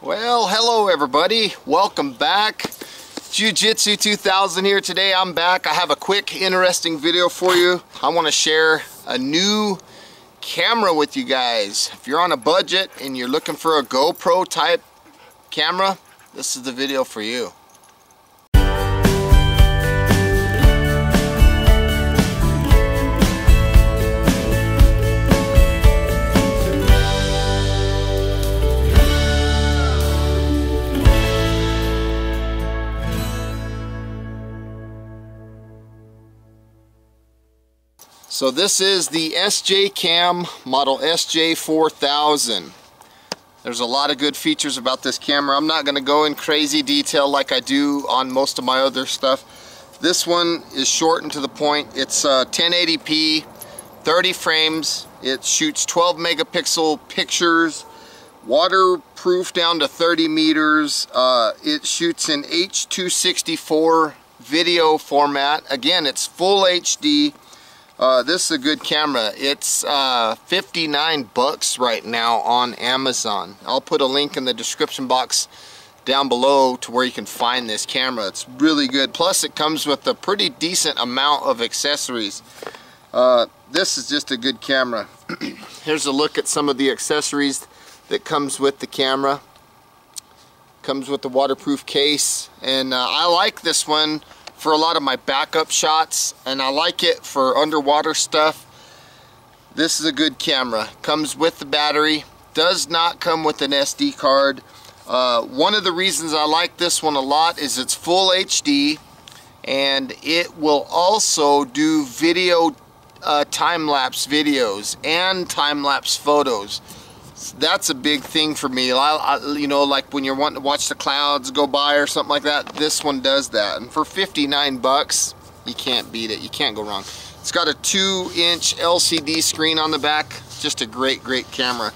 Well, hello everybody. Welcome back. SJ4000 here today. I'm back. I have a quick, interesting video for you. I want to share a new camera with you guys. If you're on a budget and you're looking for a GoPro type camera, this is the video for you. So this is the SJ Cam model SJ4000. There's a lot of good features about this camera. I'm not going to go in crazy detail like I do on most of my other stuff. This one is short and to the point. It's 1080p, 30 frames. It shoots 12 megapixel pictures, waterproof down to 30 meters. It shoots in H.264 video format. Again, it's full HD. This is a good camera. It's $59 right now on Amazon. I'll put a link in the description box down below to where you can find this camera. It's really good. Plus it comes with a pretty decent amount of accessories. This is just a good camera. Here's a look at some of the accessories that comes with the camera. Comes with the waterproof case, and I like this one for a lot of my backup shots, and I like it for underwater stuff. This is a good camera. Comes with the battery. Does not come with an SD card. One of the reasons I like this one a lot is it's full HD, and it will also do video time-lapse videos and time-lapse photos. That's a big thing for me. You know, like when you're wanting to watch the clouds go by or something like that, this one does that. And for $59, you can't beat it. You can't go wrong. It's got a 2-inch LCD screen on the back. Just a great camera.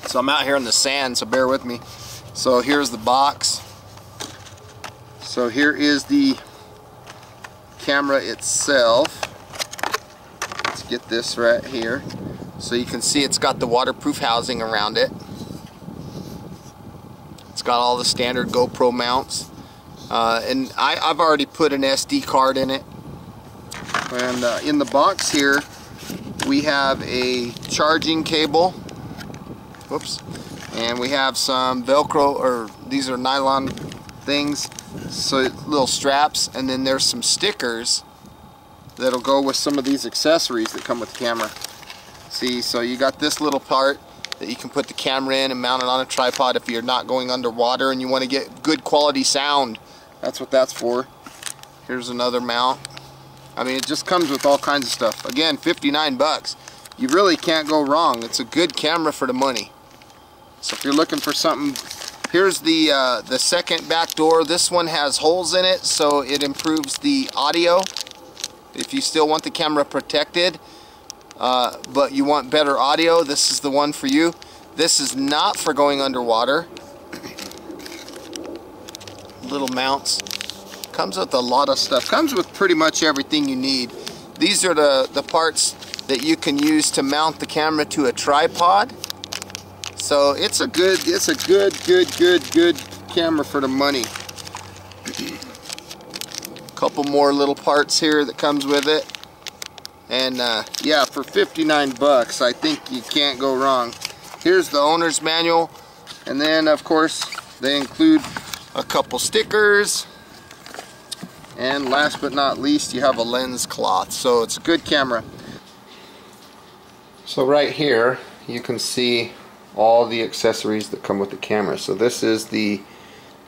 So I'm out here in the sand, so bear with me. So here's the box. So here is the camera itself. Let's get this right here. So you can see it's got the waterproof housing around it. It's got all the standard GoPro mounts. And I've already put an SD card in it. And in the box here, we have a charging cable. Whoops. And we have some Velcro, or these are nylon things, so little straps. And then there's some stickers that'll go with some of these accessories that come with the camera. See, so you got this little part that you can put the camera in and mount it on a tripod if you're not going underwater and you want to get good quality sound. That's what that's for. Here's another mount. I mean, it just comes with all kinds of stuff. Again, $59. You really can't go wrong. It's a good camera for the money. So if you're looking for something, here's the second back door. This one has holes in it, so it improves the audio. If you still want the camera protected, but you want better audio, this is the one for you. This is not for going underwater. Little mounts. Comes with a lot of stuff. Comes with pretty much everything you need. These are the parts that you can use to mount the camera to a tripod. So it's a good camera for the money. Couple more little parts here that comes with it. And yeah, for $59, I think you can't go wrong. Here's the owner's manual, and then of course they include a couple stickers, and last but not least, you have a lens cloth. So it's a good camera. So right here you can see all the accessories that come with the camera. So this is the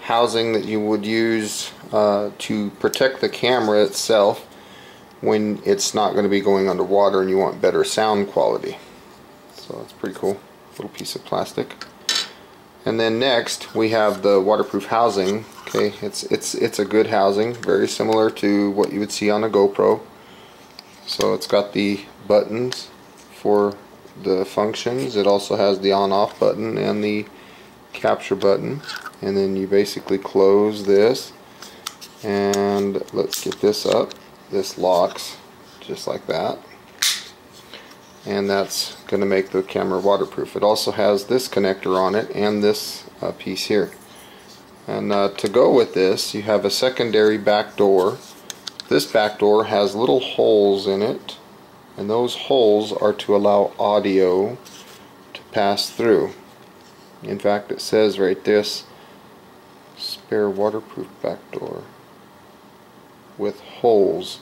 housing that you would use to protect the camera itself when it's not going to be going underwater and you want better sound quality. So it's pretty cool. Little piece of plastic. And then next we have the waterproof housing. Okay, it's a good housing, very similar to what you would see on a GoPro. So it's got the buttons for the functions. It also has the on-off button and the capture button. And then you basically close this, and let's get this up. This locks just like that, and that's going to make the camera waterproof. It also has this connector on it and this piece here. And to go with this, you have a secondary back door. This back door has little holes in it, and those holes are to allow audio to pass through. In fact, it says right this, spare waterproof back door with holes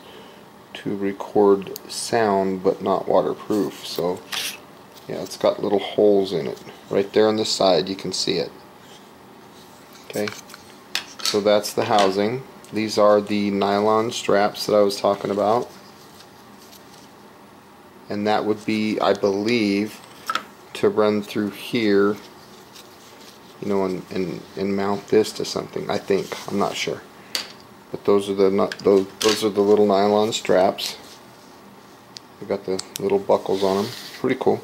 to record sound but not waterproof. So yeah, it's got little holes in it right there on the side, you can see it. Okay, so that's the housing. These are the nylon straps that I was talking about, and that would be, I believe, to run through here, you know, and mount this to something. I think, I'm not sure, but those are the little nylon straps. They got the little buckles on them. Pretty cool.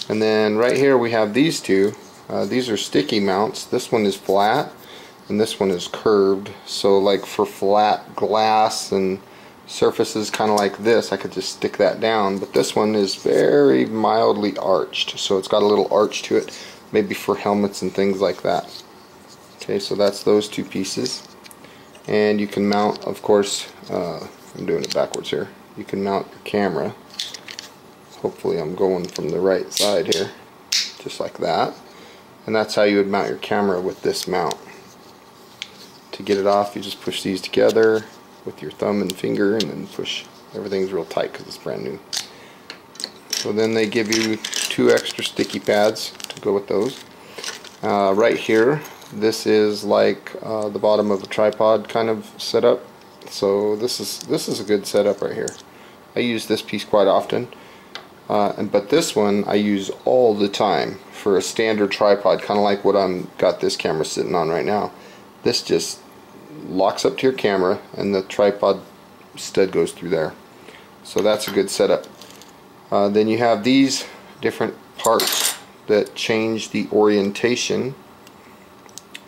And then right here we have these two. These are sticky mounts. This one is flat and this one is curved. So like for flat glass and surfaces kind of like this, I could just stick that down. But this one is very mildly arched, so it's got a little arch to it, maybe for helmets and things like that. Okay, so that's those two pieces. And you can mount, of course, I'm doing it backwards here. You can mount your camera. Hopefully I'm going from the right side here, just like that. And that's how you would mount your camera with this mount. To get it off, you just push these together with your thumb and finger, and then push. Everything's real tight because it's brand new. So then they give you 2 extra sticky pads to go with those. Right here, this is like the bottom of a tripod kind of setup. So this is a good setup right here. I use this piece quite often. But this one I use all the time for a standard tripod, kind of like what got this camera sitting on right now. This just locks up to your camera and the tripod stud goes through there. So that's a good setup. Then you have these different parts that change the orientation.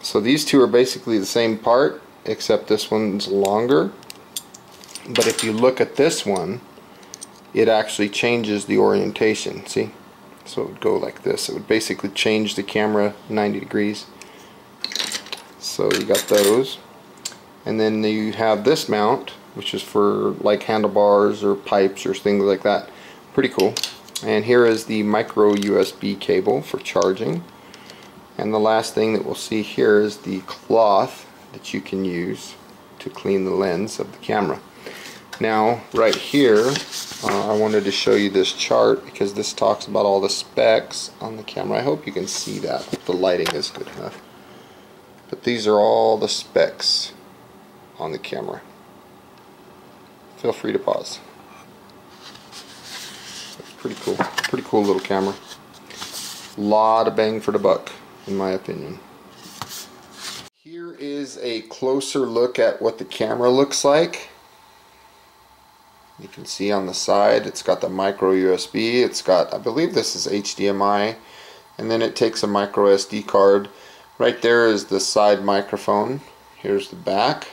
So these two are basically the same part, except this one's longer. But if you look at this one, it actually changes the orientation. See? So it would go like this. It would basically change the camera 90 degrees. So you got those. And then you have this mount, which is for like handlebars or pipes or things like that. Pretty cool. And here is the micro USB cable for charging. And the last thing that we'll see here is the cloth that you can use to clean the lens of the camera. Now right here, I wanted to show you this chart because this talks about all the specs on the camera. I hope you can see that if the lighting is good enough. But these are all the specs on the camera. Feel free to pause. That's pretty cool. Pretty cool little camera. Lot of bang for the buck, in my opinion. Here is a closer look at what the camera looks like. You can see on the side it's got the micro USB, it's got, I believe this is HDMI, and then it takes a micro SD card. Right there is the side microphone. Here's the back,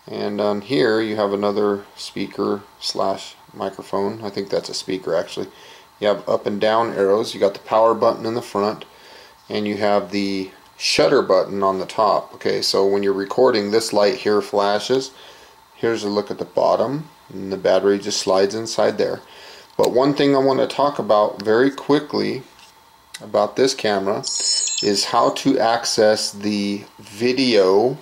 and on here you have another speaker slash microphone. I think that's a speaker actually. You have up and down arrows, you got the power button in the front, and you have the shutter button on the top. Okay, so when you're recording, this light here flashes. Here's a look at the bottom, and the battery just slides inside there. But one thing I want to talk about very quickly about this camera is how to access the video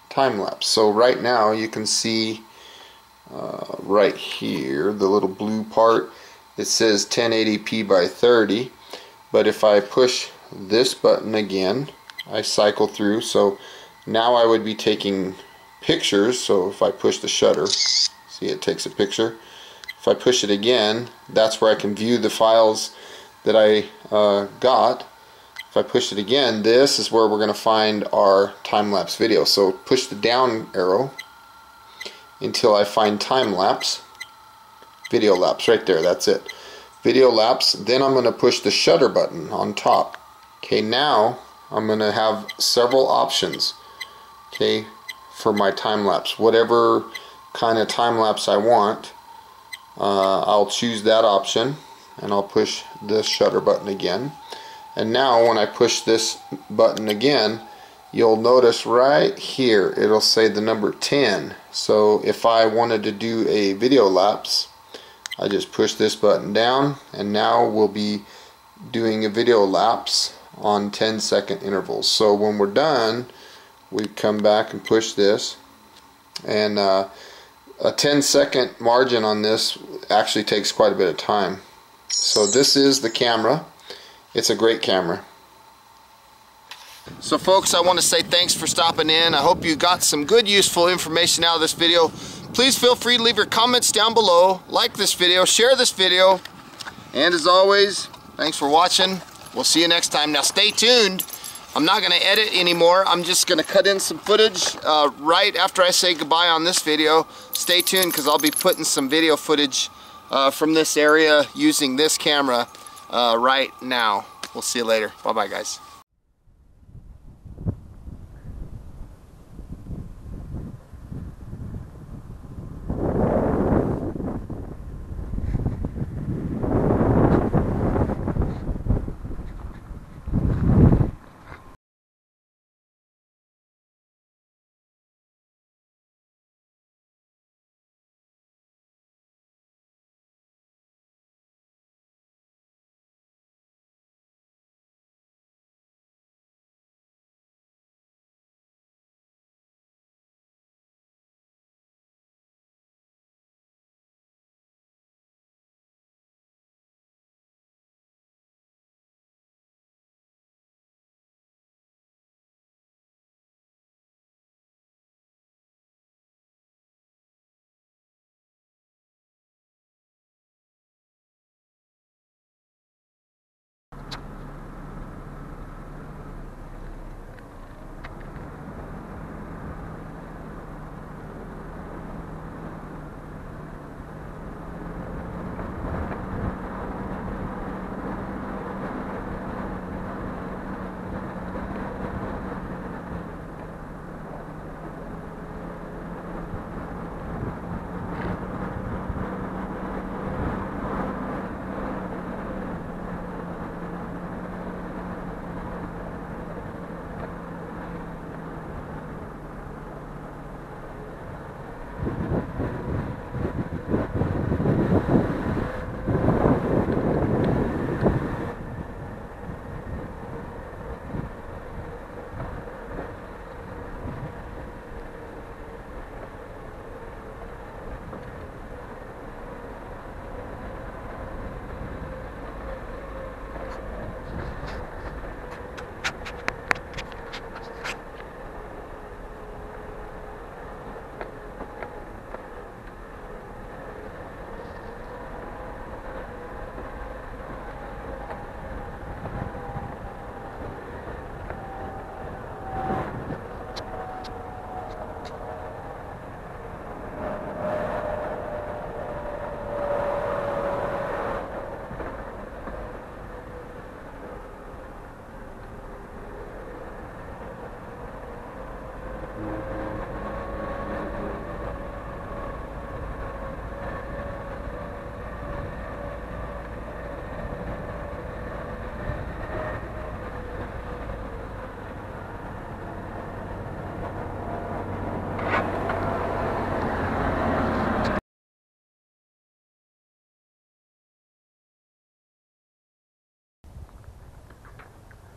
time-lapse. So right now you can see right here, the little blue part, it says 1080p by 30, but if I push this button again, I cycle through. So now I would be taking pictures. So if I push the shutter, see, it takes a picture. If I push it again, that's where I can view the files that I got. If I push it again, this is where we're going to find our time-lapse video. So push the down arrow until I find time-lapse, video lapse right there. That's it, video lapse. Then I'm going to push the shutter button on top. Okay, now I'm going to have several options, okay, for my time-lapse. Whatever kind of time-lapse I want, I'll choose that option. and I'll push this shutter button again. And now when I push this button again, you'll notice right here it'll say the number 10. So if I wanted to do a video lapse, I just push this button down, and now we'll be doing a video lapse on 10-second intervals. So when we're done, we come back and push this, and a 10-second margin on this actually takes quite a bit of time. So this is the camera. It's a great camera. So folks, I want to say thanks for stopping in. I hope you got some good useful information out of this video. Please feel free to leave your comments down below, like this video, share this video, and as always, thanks for watching. We'll see you next time. Now stay tuned. I'm not going to edit anymore. I'm just going to cut in some footage right after I say goodbye on this video. Stay tuned, because I'll be putting some video footage from this area using this camera right now. We'll see you later. Bye bye guys.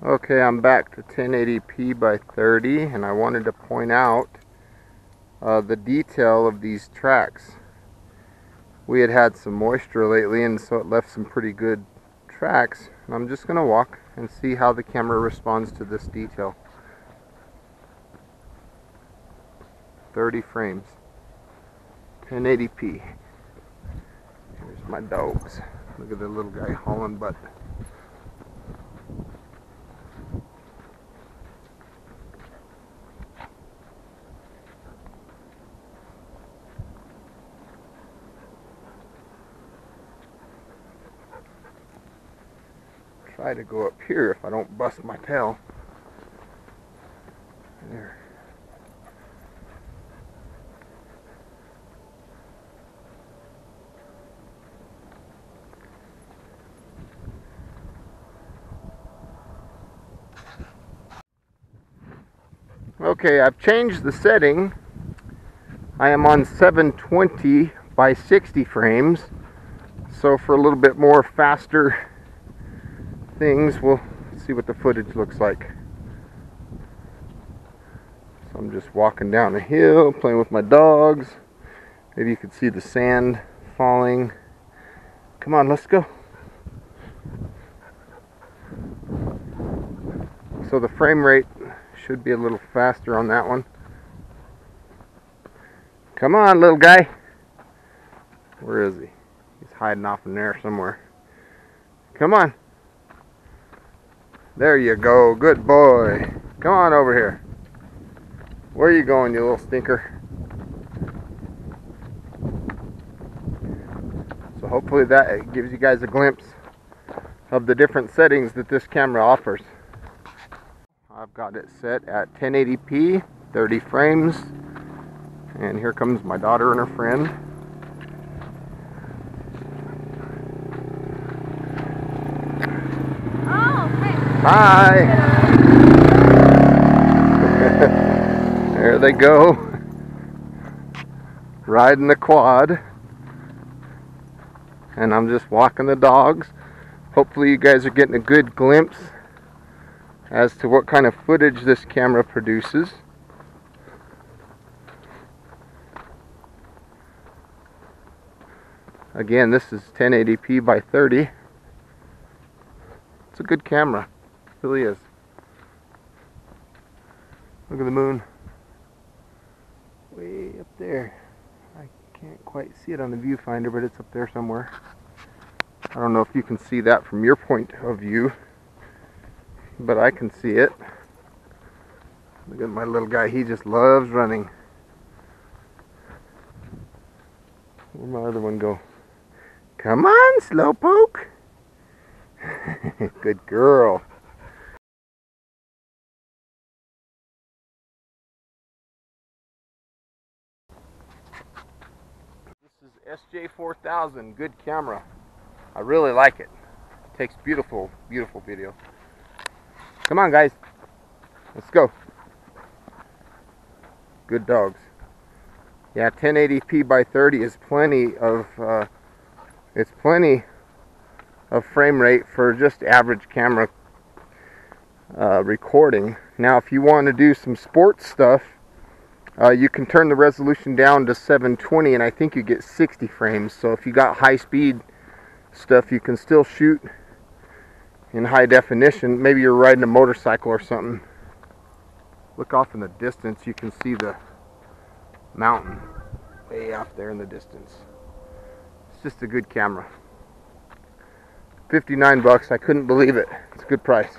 Okay, I'm back to 1080p by 30, and I wanted to point out the detail of these tracks. We had some moisture lately, and so it left some pretty good tracks, and I'm just going to walk and see how the camera responds to this detail. 30 frames, 1080p. Here's my dogs. Look at the little guy hauling butt. Try to go up here if I don't bust my tail. There. Okay, I've changed the setting. I am on 720 by 60 frames. So for a little bit more faster things, we'll see what the footage looks like. So I'm just walking down a hill, playing with my dogs. Maybe you could see the sand falling. Come on, let's go. So the frame rate should be a little faster on that one. Come on, little guy. Where is he? He's hiding off in there somewhere. Come on. There you go. Good boy. Come on over here. Where are you going, you little stinker? So hopefully that gives you guys a glimpse of the different settings that this camera offers. I've got it set at 1080p, 30 frames. And here comes my daughter and her friend. Oh, hey. Hi! There they go. Riding the quad. And I'm just walking the dogs. Hopefully you guys are getting a good glimpse as to what kind of footage this camera produces. Again, this is 1080p by 30. It's a good camera. It really is. Look at the moon. Way up there. I can't quite see it on the viewfinder, but it's up there somewhere. I don't know if you can see that from your point of view, but I can see it. Look at my little guy. He just loves running. Where'd my other one go? Come on, Slowpoke. Good girl. This is SJ4000. Good camera. I really like it. It takes beautiful, beautiful video. Come on, guys. Let's go. Good dogs. Yeah, 1080p by 30 is plenty of it's plenty of frame rate for just average camera recording. Now if you want to do some sports stuff, you can turn the resolution down to 720 and I think you get 60 frames. So if you got high speed stuff, you can still shoot in high definition. Maybe you're riding a motorcycle or something. Look off in the distance, you can see the mountain way off there in the distance. It's just a good camera. 59 bucks, I couldn't believe it. It's a good price.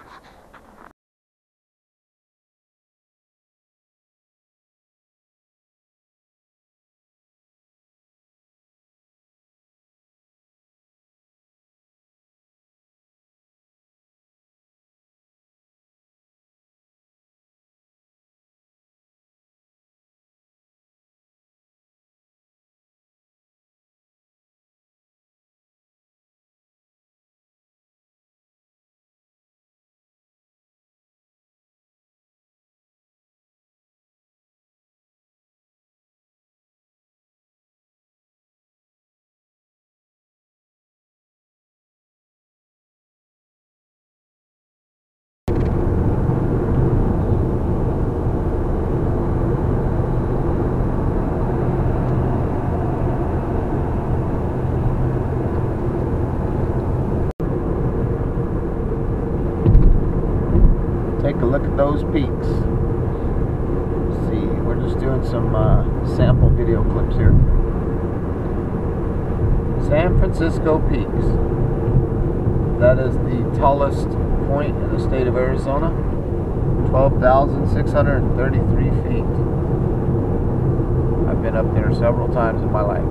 Take a look at those peaks. Let's see, we're just doing some sample video clips here. San Francisco peaks. That is the tallest point in the state of Arizona. 12,633 feet. I've been up there several times in my life.